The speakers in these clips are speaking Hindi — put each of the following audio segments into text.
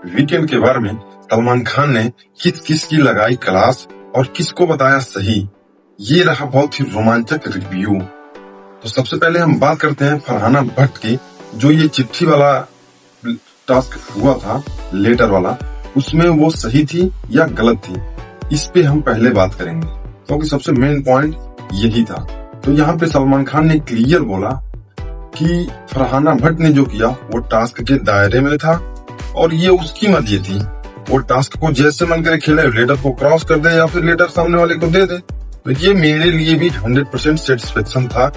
वीकेंड के बारे में सलमान खान ने किस किस की लगाई क्लास और किसको बताया सही। ये रहा बहुत ही रोमांचक रिव्यू। तो सबसे पहले हम बात करते हैं फरहाना भट्ट की। जो ये चिट्ठी वाला टास्क हुआ था, लेटर वाला, उसमें वो सही थी या गलत थी, इस पे हम पहले बात करेंगे, क्योंकि सबसे मेन पॉइंट यही था। तो यहाँ पे सलमान खान ने क्लियर बोला कि फरहाना भट्ट ने जो किया वो टास्क के दायरे में था और ये उसकी मर्जी थी। वो टास्क को जैसे मन करे खेले, लेटर को क्रॉस कर दे या फिर लेटर सामने वाले को दे दे। तो ये मेरे लिए भी 100% सेटिस्फेक्शन था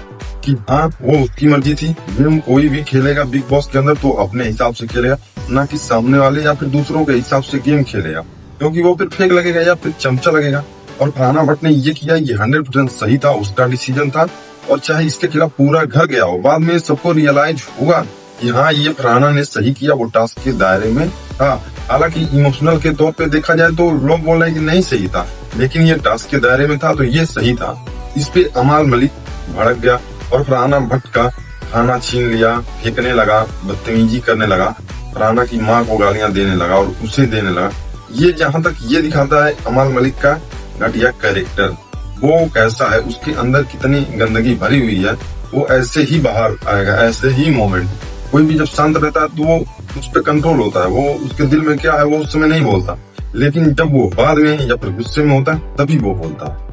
कि हाँ, वो उसकी मर्जी थी। गेम कोई भी खेलेगा बिग बॉस के अंदर तो अपने हिसाब से खेलेगा, ना कि सामने वाले या फिर दूसरों के हिसाब से गेम खेलेगा, क्योंकि वो फिर फेक लगेगा या फिर चमचा लगेगा। और फरहाना भट्ट ने ये किया, ये 100% सही था, उसका डिसीजन था। और चाहे इसके खिलाफ पूरा घर गया हो, बाद में सबको रियलाइज होगा कि हाँ, ये फरहाना ने सही किया, वो टास्क के दायरे में था। हालांकि इमोशनल के तौर पे देखा जाए तो लोग बोल रहे हैं कि नहीं सही था, लेकिन ये टास्क के दायरे में था तो ये सही था। इस पे अमाल मलिक भड़क गया और फरहाना भट्ट का खाना छीन लिया, फेंकने लगा, बदतमीजी करने लगा, फरहाना की माँ को गालियां देने लगा और उसे देने लगा। ये जहाँ तक ये दिखाता है अमाल मलिक का घटिया कैरेक्टर, वो कैसा है, उसके अंदर कितनी गंदगी भरी हुई है, वो ऐसे ही बाहर आएगा, ऐसे ही मोमेंट। कोई भी जब शांत रहता है तो वो उस पर कंट्रोल होता है, वो उसके दिल में क्या है वो उस समय नहीं बोलता, लेकिन जब वो बाद में या फिर गुस्से में होता है तभी वो बोलता है।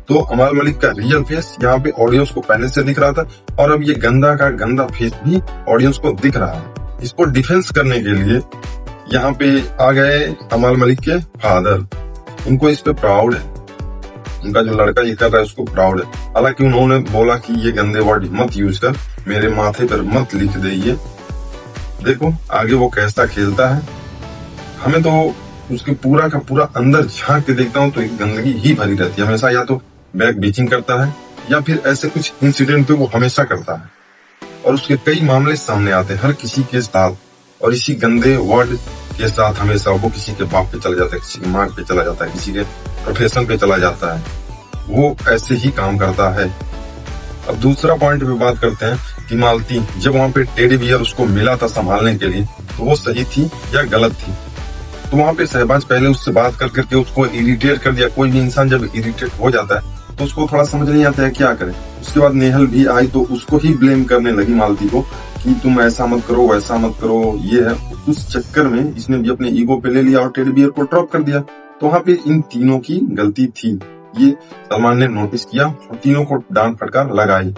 तो अमाल मलिक का रियल फेस यहाँ पे ऑडियंस को पहले से दिख रहा था और अब ये गंदा का गंदा फेस भी ऑडियंस को दिख रहा है। इसको डिफेंस करने के लिए यहाँ पे आ गए अमाल मलिक के फादर। उनको इस पे प्राउड है, उनका जो लड़का ये कर रहा है उसको प्राउड है। हालांकि उन्होंने बोला कि ये गंदे वर्ड मत यूज कर, मेरे माथे पर मत लिख दे। ये देखो आगे वो कैसा खेलता है। हमें तो उसके पूरा का पूरा अंदर झांक के देखता हूँ तो एक गंदगी ही भरी रहती है हमेशा। या तो बैक बीचिंग करता है या फिर ऐसे कुछ इंसिडेंट पे वो हमेशा करता है, और उसके कई मामले सामने आते हैं हर किसी के साथ, और इसी गंदे वर्ड के साथ हमेशा वो किसी के बाप पे चला जाता है, किसी की माँ पे चला जाता है, किसी के प्रोफेशन पे चला जाता है। वो ऐसे ही काम करता है। अब दूसरा पॉइंट पे बात करते हैं कि मालती जब वहां पे टेडी बियर उसको मिला था संभालने के लिए, तो वो सही थी या गलत थी। तो वहां पे शहबाज पहले उससे बात कर करके उसको इरिटेट कर दिया। कोई भी इंसान जब इरिटेट हो जाता है तो उसको थोड़ा समझ नहीं आता है क्या करे। उसके बाद नेहल भी आई तो उसको ही ब्लेम करने लगी मालती को कि तुम ऐसा मत करो, वैसा मत करो, ये है। उस चक्कर में इसने भी अपने ईगो पे ले लिया और टेडी बियर को ड्रॉप कर दिया। तो वहां पे इन तीनों की गलती थी, ये सलमान ने नोटिस किया और तीनों को डांट फटकार लगाई।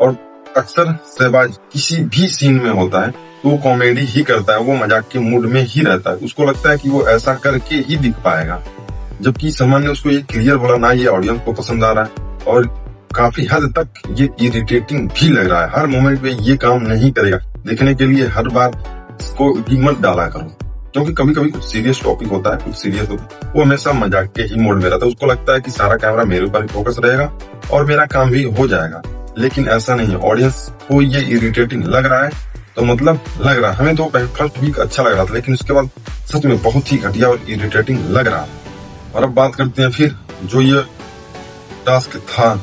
और अक्सर शहबाज किसी भी सीन में होता है तो वो कॉमेडी ही करता है, वो मजाक के मूड में ही रहता है। उसको लगता है कि वो ऐसा करके ही दिख पाएगा, जबकि सलमान ने उसको ये क्लियर बोला ना, ये ऑडियंस को पसंद आ रहा है और काफी हद तक ये इरिटेटिंग भी लग रहा है। हर मोमेंट में ये काम नहीं करेगा, देखने के लिए हर बार इसको भी मत डाला करो, क्योंकि कभी कभी कुछ सीरियस टॉपिक होता है, कुछ सीरियस होता है, वो हमेशा मजाक के ही मोड में रहता है। उसको लगता है कि सारा कैमरा मेरे ऊपर फोकस रहेगा और मेरा काम भी हो जाएगा, लेकिन ऐसा नहीं है। ऑडियंस को ये इरिटेटिंग लग रहा है तो मतलब लग रहा है। हमें तो फर्स्ट वीक अच्छा लग रहा था, लेकिन उसके बाद सच में बहुत ही घटिया और इरिटेटिंग लग रहा है। और अब बात करते हैं फिर जो ये टास्क था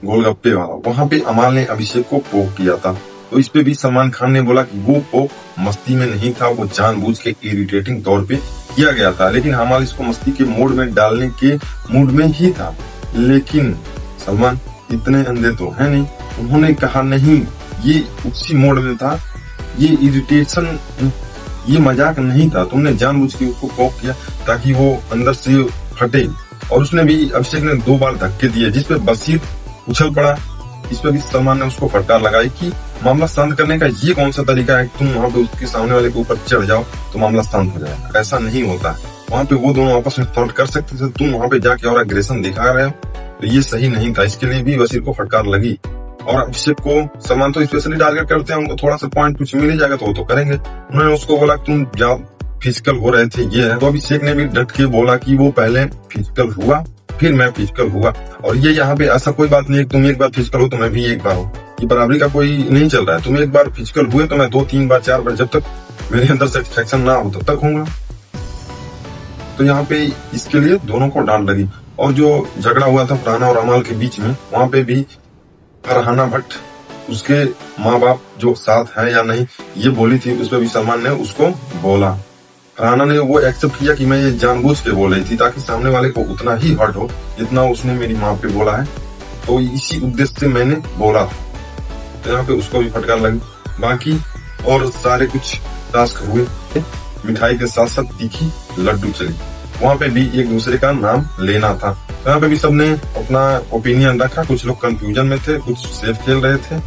गोलगप्पे वाला, वहां पे अमाल ने अभिषेक को पोक किया था। तो इस पे भी सलमान खान ने बोला कि वो पोक मस्ती में नहीं था, वो जानबूझ के इरिटेटिंग तौर पे किया गया था, लेकिन अमाल इसको मस्ती के मूड में डालने के मूड में ही था। लेकिन सलमान इतने अंधे तो है नहीं, उन्होंने कहा नहीं, ये उसी मोड में था, ये इरिटेशन, ये मजाक नहीं था, तुमने जानबूझ के उसको पोक किया ताकि वो अंदर से फटे। और उसने भी, अभिषेक ने 2 बार धक्के दिए जिसपे बशीर उछल पड़ा। इस पे भी सलमान ने उसको फटकार लगाई कि मामला शांत करने का ये कौन सा तरीका है, तुम वहां पे उसके सामने वाले के ऊपर चढ़ जाओ तो मामला शांत हो जाएगा। ऐसा नहीं होता है, वहां पे वो दोनों आपस में सॉल्व कर सकते थे, तुम वहां पे जाके और एग्रेशन दिखा रहे हो, तो ये सही नहीं था। इसके लिए भी बशीर को फटकार लगी। और अभिषेक को सलमान तो स्पेशली टारगेट करते हैं, उनको थोड़ा सा पॉइंट कुछ मिल जाएगा तो वो तो करेंगे। उन्होंने उसको बोला तुम जा फिजिकल हो रहे थे, ये है। तो अभिषेक ने भी डट के बोला कि वो पहले फिजिकल हुआ फिर मैं फिजिकल हुआ, और ये यहाँ पे ऐसा कोई बात नहीं है तुम एक बार फिजिकल हो तो मैं भी एक बार हो, ये बराबरी का कोई नहीं चल रहा है। तुम एक बार फिजिकल हुए तो मैं 2, 3 बार, 4 बार, जब तक मेरे अंदर सेटिस्फेक्शन ना हो तब तक होगा। तो यहाँ पे इसके लिए दोनों को डांट लगी। और जो झगड़ा हुआ था फरहाना और अमाल के बीच में, वहां पे भी फरहाना भट्ट उसके माँ बाप जो साथ है या नहीं ये बोली थी, उस पर भी सलमान ने उसको बोला फरहाना ने वो एक्सेप्ट किया कि मैं ये जानबूझ के बोल रही थी ताकि सामने वाले को उतना ही हर्ट हो जितना उसने मेरी माँ पे बोला है, तो इसी उद्देश्य से मैंने बोला था। तो यहाँ पे उसको भी फटकार लगी। बाकी और सारे कुछ टास्क हुए, मिठाई के साथ साथ तीखी लड्डू चली। वहाँ पे भी एक दूसरे का नाम लेना था। यहाँ पे भी सबने अपना ओपिनियन रखा, कुछ लोग कंफ्यूजन में थे, कुछ सेफ खेल रहे थे।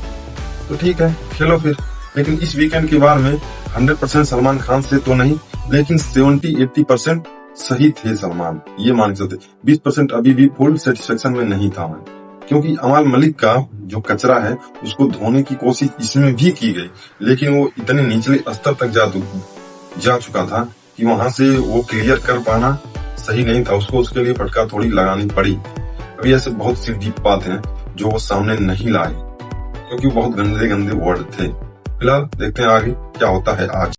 तो ठीक है, खेलो फिर। लेकिन इस वीकेंड के बार में 100% सलमान खान से तो नहीं, लेकिन 70-80% सही थे सलमान, ये मान सकते। 20% अभी भी फुल सेटिस्फेक्शन में नहीं था मैं, क्योंकि अमाल मलिक का जो कचरा है उसको धोने की कोशिश इसमें भी की गई, लेकिन वो इतने निचले स्तर तक जा चुका था कि वहां से वो क्लियर कर पाना सही नहीं था। उसको उसके लिए फटकार थोड़ी लगानी पड़ी। अभी ऐसे बहुत सी डीप बातें हैं जो वो सामने नहीं लाए, क्योंकि बहुत गंदे गंदे वर्ड थे। फिलहाल देखते हैं आगे क्या होता है आज।